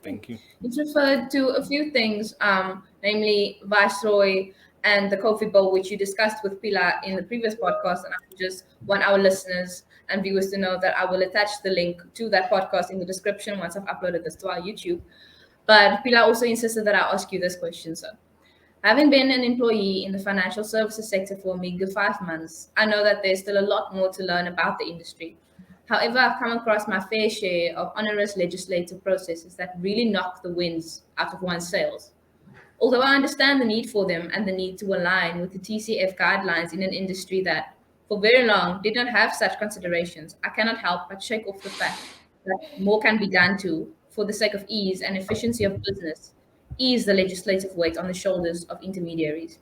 Thank you. It's referred to a few things, namely Viceroy and the coffee bowl, which you discussed with Pilar in the previous podcast. And I just want our listeners and viewers to know that I will attach the link to that podcast in the description once I've uploaded this to our YouTube. But Pilar also insisted that I ask you this question, sir. Having been an employee in the financial services sector for a meager 5 months, I know that there's still a lot more to learn about the industry. However, I've come across my fair share of onerous legislative processes that really knock the winds out of one's sails. Although I understand the need for them and the need to align with the TCF guidelines in an industry that, for very long, did not have such considerations, I cannot help but shake off the fact that more can be done to, for the sake of ease and efficiency of business, ease the legislative weight on the shoulders of intermediaries.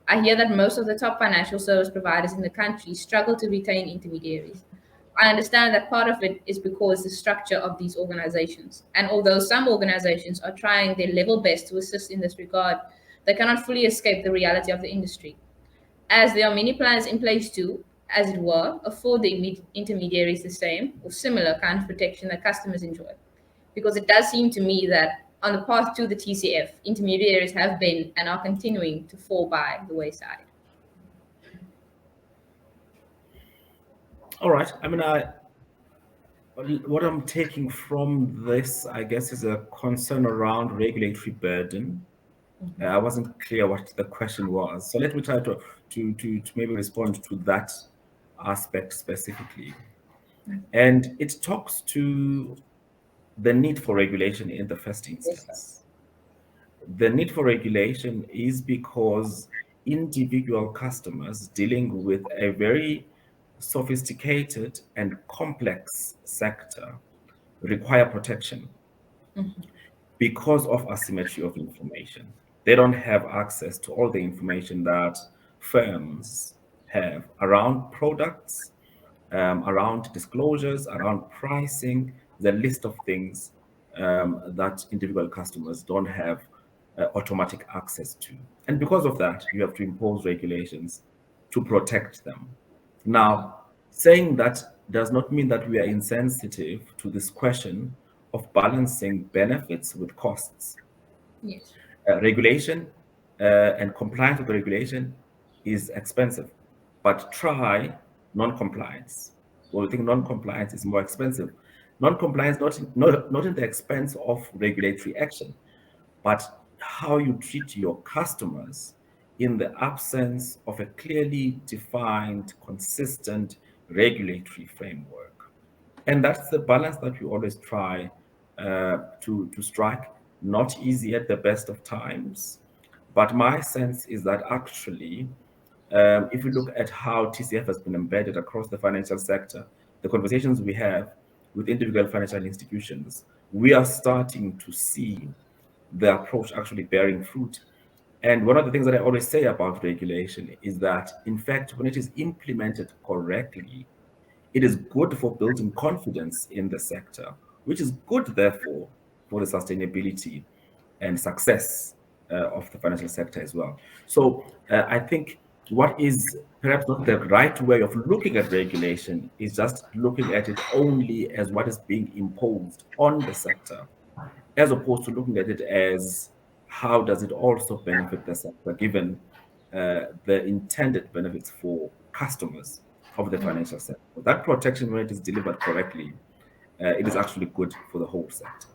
I hear that most of the top financial service providers in the country struggle to retain intermediaries. I understand that part of it is because the structure of these organizations. And although some organizations are trying their level best to assist in this regard, they cannot fully escape the reality of the industry, as there are many plans in place to, as it were, afford the intermediaries the same or similar kind of protection that customers enjoy. Because it does seem to me that on the path to the TCF, intermediaries have been and are continuing to fall by the wayside. All right. What I'm taking from this, I guess, is a concern around regulatory burden. I wasn't clear what the question was, so let me try to maybe respond to that aspect specifically. And it talks to the need for regulation in the first Yes, sir. instance. The need for regulation is because individual customers dealing with a very sophisticated and complex sector require protection because of asymmetry of information. They don't have access to all the information that firms have around products, around disclosures, around pricing, the list of things that individual customers don't have automatic access to. And because of that, you have to impose regulations to protect them. Now, saying that does not mean that we are insensitive to this question of balancing benefits with costs. Yes. Regulation and compliance with the regulation is expensive, but try non-compliance. Well, we think non-compliance is more expensive. Non-compliance not in the expense of regulatory action, but how you treat your customers in the absence of a clearly defined, consistent regulatory framework. And that's the balance that we always try to strike. Not easy at the best of times, but my sense is that actually, if we look at how TCF has been embedded across the financial sector, the conversations we have with individual financial institutions, we are starting to see the approach actually bearing fruit. And one of the things that I always say about regulation is that, in fact, when it is implemented correctly, it is good for building confidence in the sector, which is good, therefore, for the sustainability and success of the financial sector as well. So I think what is perhaps not the right way of looking at regulation is just looking at it only as what is being imposed on the sector, as opposed to looking at it as how does it also benefit the sector, given the intended benefits for customers of the financial sector. That protection, when it is delivered correctly, it is actually good for the whole sector.